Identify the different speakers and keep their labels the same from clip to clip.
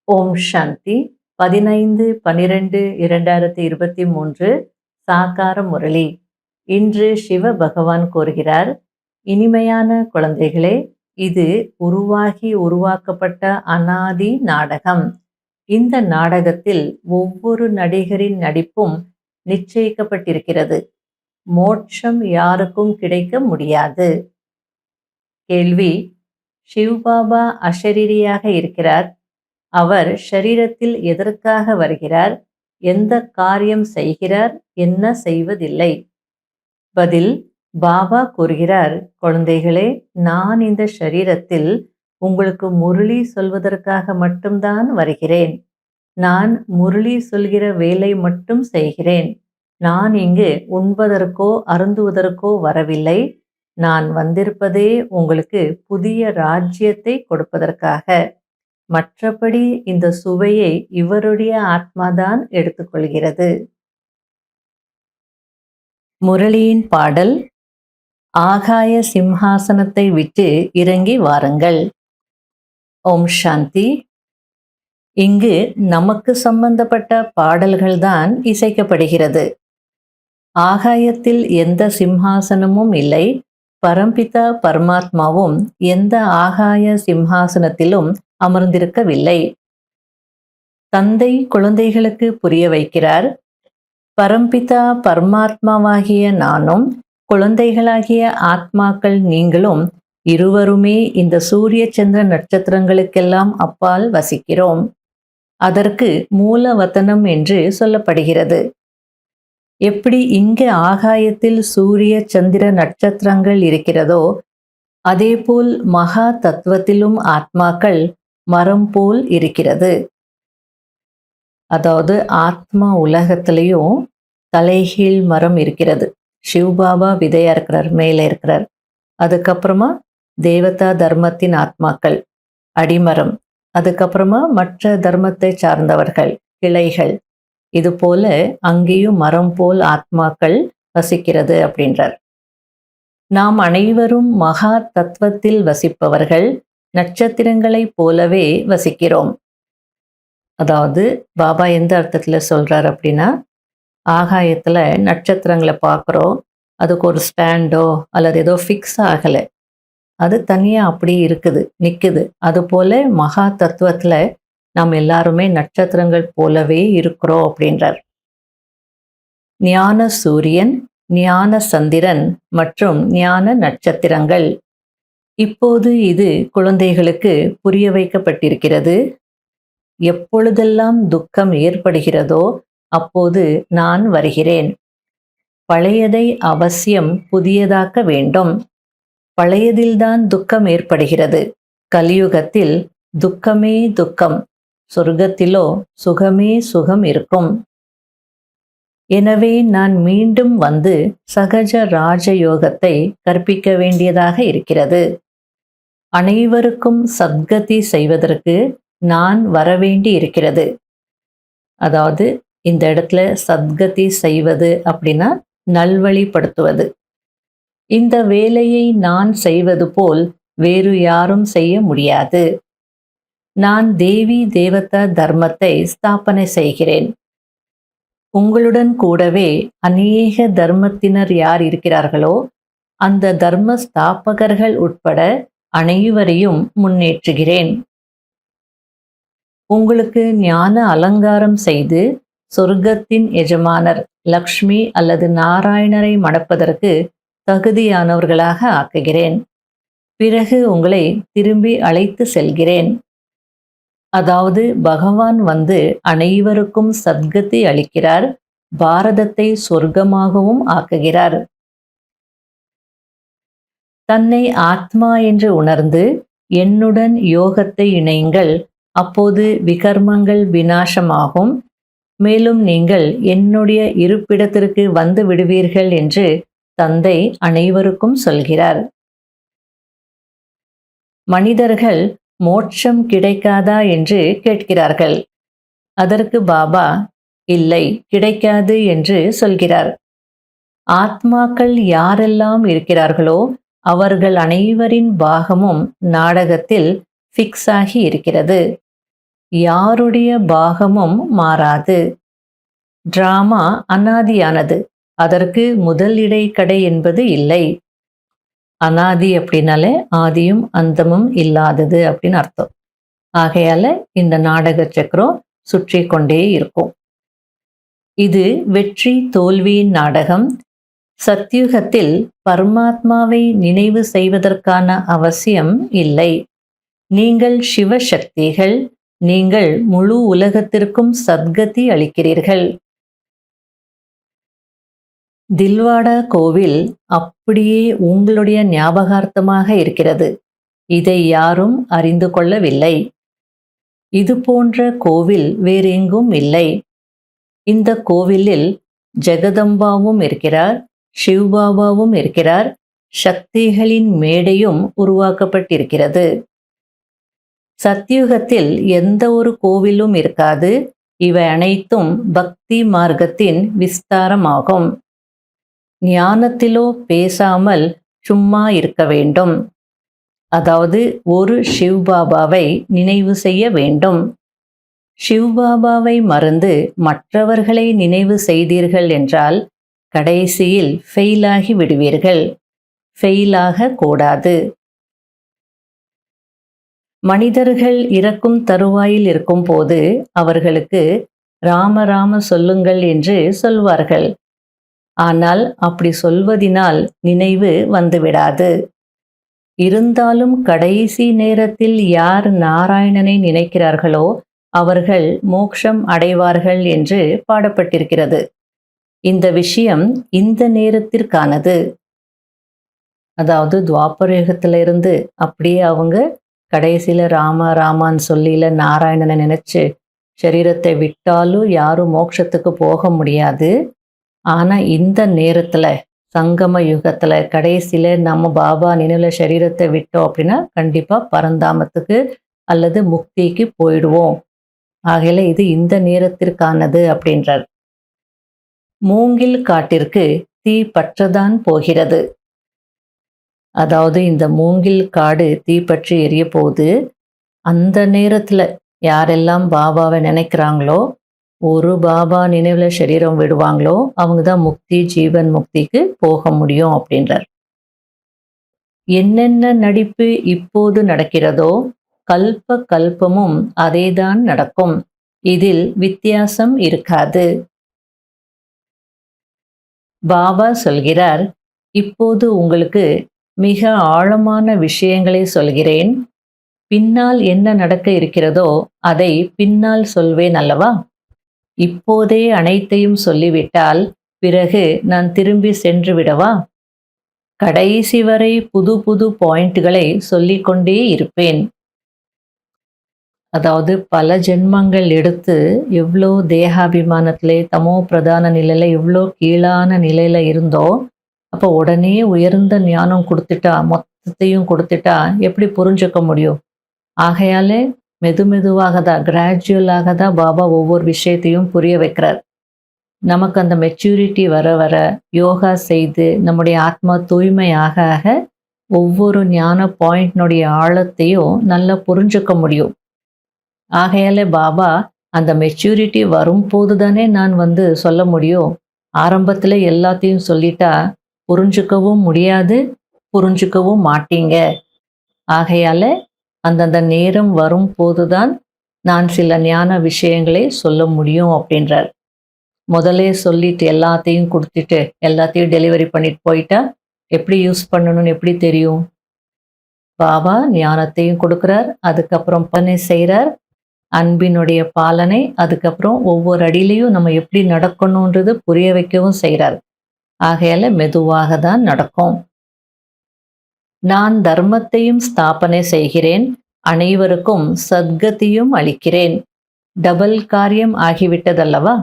Speaker 1: ஓம் சாந்தி 15/12/2023 சாகார முரளி. இன்று சிவ பகவான் கூறுகிறார், இனிமையான குழந்தைகளே, இது உருவாக்கப்பட்ட அனாதி நாடகம். இந்த நாடகத்தில் ஒவ்வொரு நடிகரின் நடிப்பும் நிச்சயிக்கப்பட்டிருக்கிறது. மோட்சம் யாருக்கும் கிடைக்க முடியாது. கேள்வி: சிவ்பாபா அஷரீரியாக இருக்கிறார். அவர் ஷரீரத்தில் எதற்காக வருகிறார்? எந்த காரியம் செய்கிறார்? என்ன செய்வதில்லை? பதில்: பாபா கூறுகிறார், குழந்தைகளே, நான் இந்த ஷரீரத்தில் உங்களுக்கு முரளி சொல்வதற்காக மட்டும்தான் வருகிறேன். நான் முரளி சொல்கிற வேலை மட்டும் செய்கிறேன். நான் இங்கு உண்பதற்கோ அருந்துவதற்கோ வரவில்லை. நான் வந்திருப்பதே உங்களுக்கு புதிய ராஜ்யத்தை கொடுப்பதற்காக. மற்றபடி இந்த சுவையை இவருடைய ஆத்மாதான் எடுத்துக்கொள்கிறது. முரளியின் பாடல்: ஆகாய சிம்ஹாசனத்தை விட்டு இறங்கி வாருங்கள். ஓம் சாந்தி. இங்கு நமக்கு சம்பந்தப்பட்ட பாடல்கள்தான் இசைக்கப்படுகிறது. ஆகாயத்தில் எந்த சிம்ஹாசனமும் இல்லை. பரம்பிதா பரமாத்மாவும் எந்த ஆகாய சிம்ஹாசனத்திலும் அமர்ந்திருக்கவில்லை. தந்தை குழந்தைகளுக்கு புரிய வைக்கிறார், பரம்பிதா பரமாத்மாவாகிய நானும் குழந்தைகளாகிய ஆத்மாக்கள் நீங்களும் இருவருமே இந்த சூரிய சந்திர நட்சத்திரங்களுக்கெல்லாம் அப்பால் வசிக்கிறோம். அதற்கு மூலவத்தனம் என்று சொல்லப்படுகிறது. எப்படி இங்கு ஆகாயத்தில் சூரிய சந்திர நட்சத்திரங்கள் இருக்கிறதோ, அதேபோல் மகா தத்துவத்திலும் ஆத்மாக்கள் மரம் போல் இருக்கிறது. அதாவது ஆத்மா உலகத்திலையும் தலைகீழ் மரம் இருக்கிறது. சிவ்பாபா விதையா இருக்கிறார், மேலே இருக்கிறார். அதுக்கப்புறமா தேவதா தர்மத்தின் ஆத்மாக்கள் அடிமரம். அதுக்கப்புறமா மற்ற தர்மத்தை சார்ந்தவர்கள் கிளைகள். இது போல அங்கேயும் மரம் போல் ஆத்மாக்கள் வசிக்கிறது அப்படின்றார். நாம் அனைவரும் மகா தத்துவத்தில் வசிப்பவர்கள். நட்சத்திரங்களைப் போலவே வசிக்கிறோம். அதாவது பாபா எந்த அர்த்தத்துல சொல்றார் அப்படின்னா, ஆகாயத்துல நட்சத்திரங்களை பார்க்குறோம். அதுக்கு ஒரு ஸ்டாண்டோ அல்லது ஏதோ ஃபிக்ஸ் ஆகலை, அது தனியா அப்படி இருக்குது, நிற்குது. அது போல மகா தத்துவத்துல நாம் எல்லாருமே நட்சத்திரங்கள் போலவே இருக்கிறோம் அப்படின்றார். ஞான சூரியன், ஞான சந்திரன் மற்றும் ஞான நட்சத்திரங்கள். இப்போது இது குழந்தைகளுக்கு புரிய வைக்கப்பட்டிருக்கிறது. எப்பொழுதெல்லாம் துக்கம் ஏற்படுகிறதோ அப்போது நான் வருகிறேன். பழையதை அவசியம் புதியதாக்க வேண்டும். பழையதில்தான் துக்கம் ஏற்படுகிறது. கலியுகத்தில் துக்கமே துக்கம், சொர்க்கத்திலோ சுகமே சுகம் இருக்கும். எனவே நான் மீண்டும் வந்து சகஜ ராஜயோகத்தை கற்பிக்க வேண்டியதாக இருக்கிறது. அனைவருக்கும் சத்கதி செய்வதற்கு நான் வரவேண்டி இருக்கிறது. அதாவது இந்த இடத்துல சத்கதி செய்வது அப்படின்னா நல்வழிப்படுத்துவது. இந்த வேலையை நான் செய்வது போல் வேறு யாரும் செய்ய முடியாது. நான் தேவி தேவதா தர்மத்தை ஸ்தாபனை செய்கிறேன். உங்களுடன் கூடவே அநேக தர்மத்தினர் யார் இருக்கிறார்களோ அந்த தர்ம ஸ்தாபகர்கள் உட்பட அனைவரையும் முன்னேற்றுகிறேன். உங்களுக்கு ஞான அலங்காரம் செய்து சொர்க்கத்தின் எஜமானர் லக்ஷ்மி அல்லது நாராயணரை மணப்பதற்கு தகுதியானவர்களாக ஆக்குகிறேன். பிறகு உங்களை திரும்பி அழைத்து செல்கிறேன். அதாவது பகவான் வந்து அனைவருக்கும் சத்கதி அளிக்கிறார். பாரதத்தை சொர்க்கமாகவும் ஆக்குகிறார். தன்னை ஆத்மா என்று உணர்ந்து என்னுடன் யோகத்தை இணையுங்கள். அப்போது விகர்மங்கள் விநாசமாகும். மேலும் நீங்கள் என்னுடைய இருப்பிடத்திற்கு வந்து விடுவீர்கள் என்று தந்தை அனைவருக்கும் சொல்கிறார். மனிதர்கள் மோட்சம் கிடைக்காதா என்று கேட்கிறார்கள். அதற்கு பாபா இல்லை, கிடைக்காது என்று சொல்கிறார். ஆத்மாக்கள் யாரெல்லாம் இருக்கிறார்களோ அவர்கள் அனைவரின் பாகமும் நாடகத்தில் ஃபிக்ஸ் ஆகி இருக்கிறது. யாருடைய பாகமும் மாறாது. டிராமா அனாதியானது. அதற்கு முதல் இடைக்கடை என்பது இல்லை. அனாதி அப்படின்னாலே ஆதியும் அந்தமும் இல்லாதது அப்படின்னு அர்த்தம். ஆகையால இந்த நாடக சக்கரம் சுற்றி கொண்டே இருக்கும். இது வெற்றி தோல்வியின் நாடகம். சத்யுகத்தில் பரமாத்மாவை நினைவு செய்வதற்கான அவசியம் இல்லை. நீங்கள் சிவசக்திகள். நீங்கள் முழு உலகத்திற்கும் சத்கதி அளிக்கிறீர்கள். தில்வாடா கோவில் அப்படியே உங்களுடைய ஞாபகார்த்தமாக இருக்கிறது. இதை யாரும் அறிந்து கொள்ளவில்லை. இது போன்ற கோவில் வேறெங்கும் இல்லை. இந்த கோவிலில் ஜெகதம்பாவும் இருக்கிறார், சிவ்பாபாவும் இருக்கிறார், சக்திகளின் மேடையும் உருவாக்கப்பட்டிருக்கிறது. சத்யுகத்தில் எந்த ஒரு கோவிலும் இருக்காது. இவை அனைத்தும் பக்தி மார்க்கத்தின் விஸ்தாரமாகும். ஞானத்திலோ பேசாமல் சும்மா இருக்க வேண்டும். அதாவது ஒரு சிவ்பாபாவை நினைவு செய்ய வேண்டும். சிவ்பாபாவை மறந்து மற்றவர்களை நினைவு செய்தீர்கள் என்றால் கடைசியில் ஃபெயிலாகி விடுவீர்கள். ஃபெயிலாக கூடாது. மனிதர்கள் இறக்கும் தருவாயில் இருக்கும் போது அவர்களுக்கு ராம ராம சொல்லுங்கள் என்று சொல்வார்கள். ஆனால் அப்படி சொல்வதினால் நினைவு வந்துவிடாது. இருந்தாலும் கடைசி நேரத்தில் யார் நாராயணனை நினைக்கிறார்களோ அவர்கள் மோட்சம் அடைவார்கள் என்று பாடப்பட்டிருக்கிறது. இந்த விஷயம் இந்த நேரத்திற்கானது. அதாவது துவாபரயுகத்திலிருந்து அப்படியே அவங்க கடைசியில் ராமா ராமான்னு சொல்லில நாராயணனை நினைச்சு சரீரத்தை விட்டாலும் யாரும் மோட்சத்துக்கு போக முடியாது. ஆனால் இந்த நேரத்தில் சங்கம யுகத்தில் கடைசியில் நம்ம பாபா நினைவில் சரீரத்தை விட்டோம் அப்படின்னா கண்டிப்பாக பரந்தாமத்துக்கு அல்லது முக்திக்கு போயிடுவோம். ஆகையில இது இந்த நேரத்திற்கானது அப்படின்றார். மூங்கில் காட்டிற்கு தீ பற்றதான் போகிறது. அதாவது இந்த மூங்கில் காடு தீ பற்றி எரிய போகுது. அந்த நேரத்தில் யாரெல்லாம் பாபாவை நினைக்கிறாங்களோ, ஒரு பாபா நினைவில் சரீரம் விடுவாங்களோ அவங்க தான் முக்தி ஜீவன் முக்திக்கு போக முடியும் அப்படின்றார். என்னென்ன நடிப்பு இப்போது நடக்கிறதோ கல்ப கல்பமும் அதேதான் நடக்கும். இதில் வித்தியாசம் இருக்காது. பாபா சொல்கிறார், இப்போது உங்களுக்கு மிக ஆழமான விஷயங்களை சொல்கிறேன். பின்னால் என்ன நடக்க இருக்கிறதோ அதை பின்னால் சொல்வேன் அல்லவா? இப்போதே அனைத்தையும் சொல்லிவிட்டால் பிறகு நான் திரும்பி சென்று விடவா? கடைசி வரை புது புது பாயிண்ட்களை சொல்லிக்கொண்டே இருப்பேன். அதாவது பல ஜென்மங்கள் எடுத்து எவ்வளோ தேகாபிமானத்திலே தமோ பிரதான நிலையில எவ்வளோ கீழான நிலையில இருந்தோ, அப்போ உடனே உயர்ந்த ஞானம் கொடுத்துட்டா மொத்தத்தையும் கொடுத்துட்டா எப்படி புரிஞ்சுக்க முடியும்? ஆகையாலே மெதுவாக தான் கிராஜுவலாக தான் பாபா ஒவ்வொரு விஷயத்தையும் புரிய வைக்கிறார். நமக்கு அந்த மெச்சூரிட்டி வர வர யோகா செய்து நம்முடைய ஆத்மா தூய்மையாக ஆக ஒவ்வொரு ஞான பாயிண்ட்னுடைய ஆழத்தையும் நல்லா புரிஞ்சுக்க முடியும். ஆகையால பாபா அந்த மெச்சூரிட்டி வரும்போது தானே நான் சொல்ல முடியும். ஆரம்பத்தில் எல்லாத்தையும் சொல்லிட்டா புரிஞ்சுக்கவும் முடியாது, புரிஞ்சுக்கவும் மாட்டீங்க. ஆகையால அந்தந்த நேரம் வரும்போது தான் நான் சில ஞான விஷயங்களை சொல்ல முடியும் அப்படின்றார். முதலே சொல்லிட்டு எல்லாத்தையும் கொடுத்துட்டு எல்லாத்தையும் டெலிவரி பண்ணிட்டு போயிட்டா எப்படி யூஸ் பண்ணணும்னு எப்படி தெரியும்? பாபா ஞானத்தையும் கொடுக்குறார், அதுக்கப்புறம் பலனை செய்கிறார், அன்பினுடைய பாலனை, அதுக்கப்புறம் ஒவ்வொரு அடியிலையும் நம்ம எப்படி நடக்கணுன்றது புரிய வைக்கவும் செய்கிறார். ஆகையால மெதுவாக தான் நடக்கும். நான் தர்மத்தையும் ஸ்தாபனை செய்கிறேன், அனைவருக்கும் சத்கதியும் அளிக்கிறேன். டபுள் காரியம் ஆகிவிட்டதல்லவா?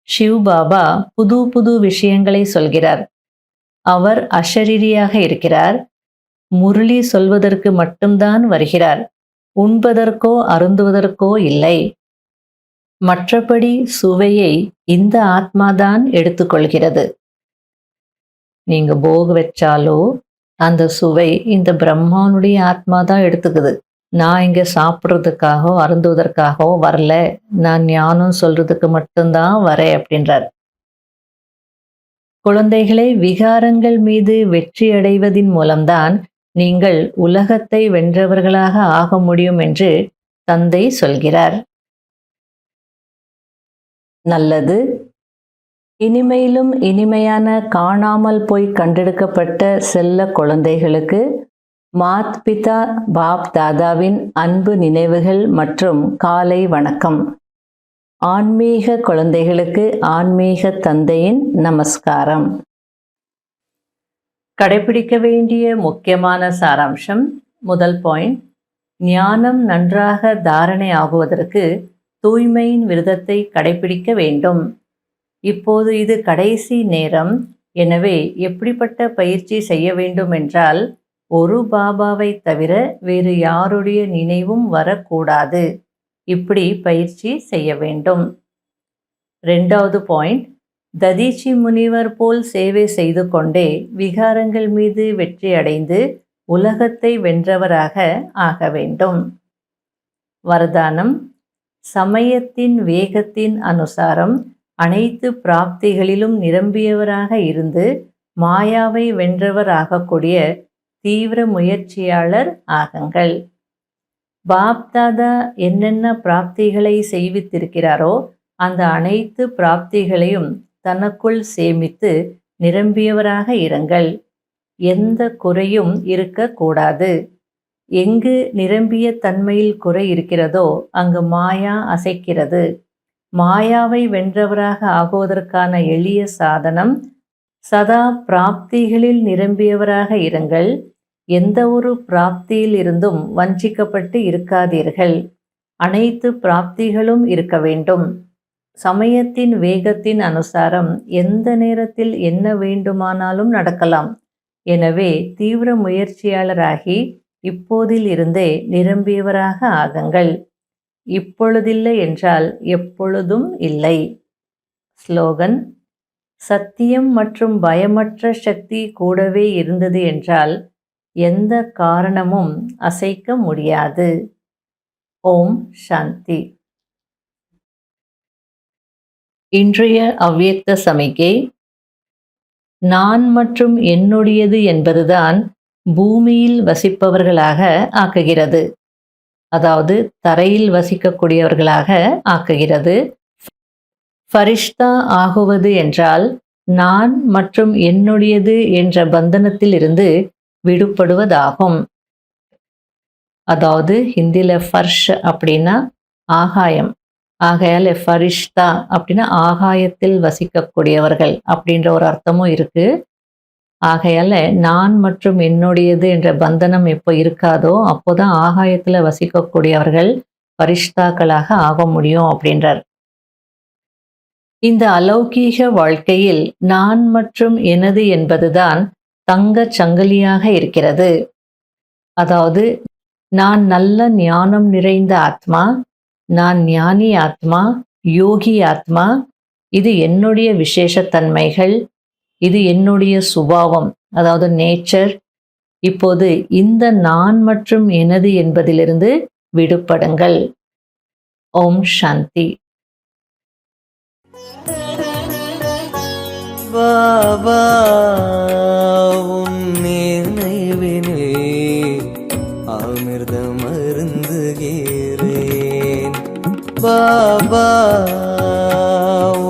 Speaker 1: சிவ் பாபா புது புது விஷயங்களை சொல்கிறார். அவர் அஷரீரியாக இருக்கிறார். முரளி சொல்வதற்கு மட்டும்தான் வருகிறார். உண்பதற்கோ அருந்துவதற்கோ இல்லை. மற்றபடி சுவையை இந்த ஆத்மாதான் எடுத்துக்கொள்கிறது. நீங்க போக வச்சாலோ அந்த சுவை இந்த பிரம்மானுடைய ஆத்மா தான் எடுத்துக்குது. நான் இங்கே சாப்பிட்றதுக்காகவோ அருந்துவதற்காகவோ வரல, நான் ஞானம் சொல்றதுக்கு மட்டும்தான் வரேன் அப்படின்றார். குழந்தைகளே, விகாரங்கள் மீது வெற்றி அடைவதின் மூலம்தான் நீங்கள் உலகத்தை வென்றவர்களாக ஆக முடியும் என்று தந்தை சொல்கிறார். நல்லது. இனிமையிலும் இனிமையான காணாமல் போய் கண்டெடுக்கப்பட்ட செல்ல குழந்தைகளுக்கு மாத் பிதா பாப் தாதாவின் அன்பு நினைவுகள் மற்றும் காலை வணக்கம். ஆன்மீக குழந்தைகளுக்கு ஆன்மீக தந்தையின் நமஸ்காரம். கடைபிடிக்க வேண்டிய முக்கியமான சாராம்சம். முதல் பாயிண்ட், ஞானம் நன்றாக தாரணை ஆகுவதற்கு தூய்மையின் விரதத்தை கடைபிடிக்க வேண்டும். இப்போது இது கடைசி நேரம். எனவே எப்படிப்பட்ட பயிற்சி செய்ய வேண்டும் என்றால், ஒரு பாபாவை தவிர வேறு யாருடைய நினைவும் வரக்கூடாது. இப்படி பயிற்சி செய்ய வேண்டும். 2வது பாயிண்ட், ததீச்சி முனிவர் போல் சேவை செய்து கொண்டே விகாரங்கள் மீது வெற்றி அடைந்து உலகத்தை வென்றவராக ஆக வேண்டும். வரதானம். சமயத்தின் வேகத்தின் அனுசாரம் அனைத்து பிராப்திகளிலும் நிரம்பியவராக இருந்து மாயாவை வென்றவர் ஆகக்கூடிய தீவிர முயற்சியாளர் ஆகுங்கள். பாப்தாதா என்னென்ன பிராப்திகளை செய்வித்திருக்கிறாரோ அந்த அனைத்து பிராப்திகளையும் தனக்குள் சேமித்து நிரம்பியவராக இருங்கள். எந்த குறையும் இருக்கக்கூடாது. எங்கு நிரம்பிய தன்மையில் குறை இருக்கிறதோ அங்கு மாயா அசைக்கிறது. மாயாவை வென்றவராக ஆகுவதற்கான எளிய சாதனம், சதா பிராப்திகளில் நிரம்பியவராக இருங்கள். எந்த ஒரு பிராப்தியில் இருந்தும் வஞ்சிக்கப்பட்டு இருக்காதீர்கள். அனைத்து பிராப்திகளும் இருக்க வேண்டும். சமயத்தின் வேகத்தின் அனுசாரம் எந்த நேரத்தில் என்ன வேண்டுமானாலும் நடக்கலாம். எனவே தீவிர முயற்சியாளராகி இப்போதில் இருந்தே நிரம்பியவராக ஆகுங்கள். இப்பொழுதில்லை என்றால் எப்பொழுதும் இல்லை. ஸ்லோகன். சத்தியம் மற்றும் பயமற்ற சக்தி கூடவே இருந்தது என்றால் எந்த காரணமும் அசைக்க முடியாது. ஓம் சாந்தி. இன்றைய அவ்வியக்த சமிக்கை. நான் மற்றும் என்னுடையது என்பதுதான் பூமியில் வசிப்பவர்களாக ஆக்குகிறது. அதாவது தரையில் வசிக்கக்கூடியவர்களாக ஆக்குகிறது. ஃபரிஷ்தா ஆகுவது என்றால் நான் மற்றும் என்னுடையது என்ற பந்தனத்தில் இருந்து விடுபடுவதாகும். அதாவது ஹிந்தியில் ஃபர்ஷ் அப்படின்னா ஆகாயம். ஆகையால் ஃபரிஷ்தா அப்படின்னா ஆகாயத்தில் வசிக்கக்கூடியவர்கள் அப்படின்ற ஒரு அர்த்தமும் இருக்கு. ஆகையால் நான் மற்றும் என்னுடையது என்ற பந்தனம் எப்போ இருக்காதோ அப்போதான் ஆகாயத்தில் வசிக்கக்கூடியவர்கள் ஃபரிஷ்தாக்களாக ஆக முடியும் அப்படின்றார். இந்த அலௌகீக வாழ்க்கையில் நான் மற்றும் எனது என்பதுதான் தங்கச் சங்கிலியாக இருக்கிறது. அதாவது நான் நல்ல ஞானம் நிறைந்த ஆத்மா, நான் ஞானி ஆத்மா, யோகி ஆத்மா, இது என்னுடைய விசேஷத்தன்மைகள், இது என்னுடைய சுபாவம், அதாவது நேச்சர். இப்போது இந்த நான் மற்றும் எனது என்பதிலிருந்து விடுபடுங்கள். ஓம் சாந்தி.
Speaker 2: பாபா உன் நினைவினில் அமிர்தம் அருந்துகிறேன். பாபா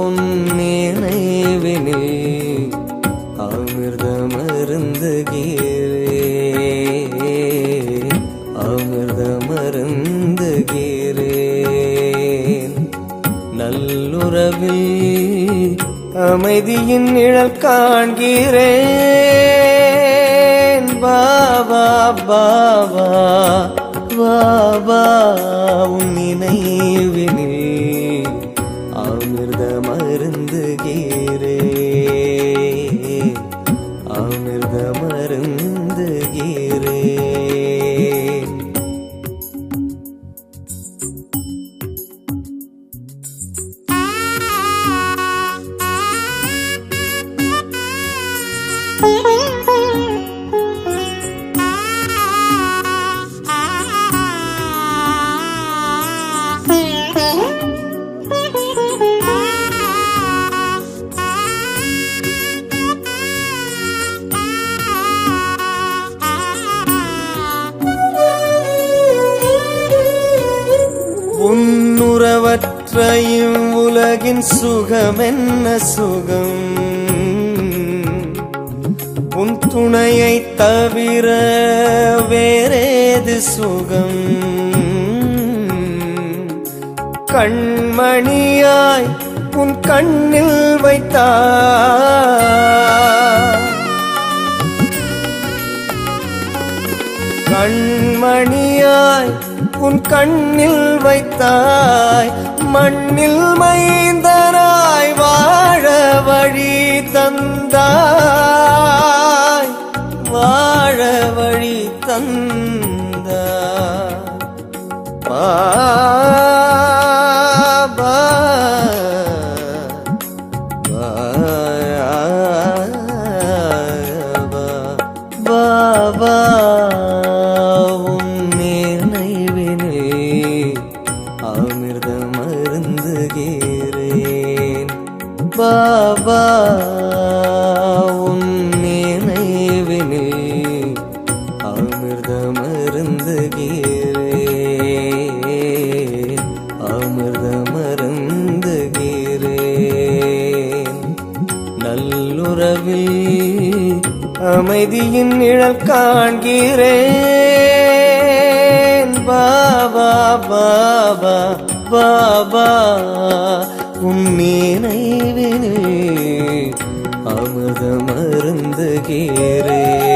Speaker 2: உன் நினைவினில் அமிர்தம் அருந்துகிறேன். அமிர்தம் அருந்துகிறேன். நல்லுறவில் அமைதியின் நிழல் காண்கிறேன். பாபா பாபா பாபா உன் நினைவினில் அமிர்தம் அருந்துகிறேன். அமிர்தம் அருந்துகிறேன். உன்னுறவற்றையும் உலகின் சுகம் என்ன சுகம், உன் துணையை தவிர வேறேது சுகம். கண்மணியாய் உன் கண்ணில் வைத்தாய், கண்மணியாய் உன் கண்ணில் வைத்தாய், மண்ணில் மைந்தனாய் வாழ வழி தந்தாய், வாழ வழி தந்தாய். பாபா உன் நினைவிலே அமிர்தம் அருந்துகிறேன். பாபா உன் நினைவிலே அமிர்தம் அருந்துகிறேன், அமிர்தம் அருந்துகிறேன். நல்லுறவில் அமைதியின் நிழல் காண்கிறேன். பாபா பாபா பாபா உன் நினைவிலே அமிர்தம் அருந்துகிறேன்.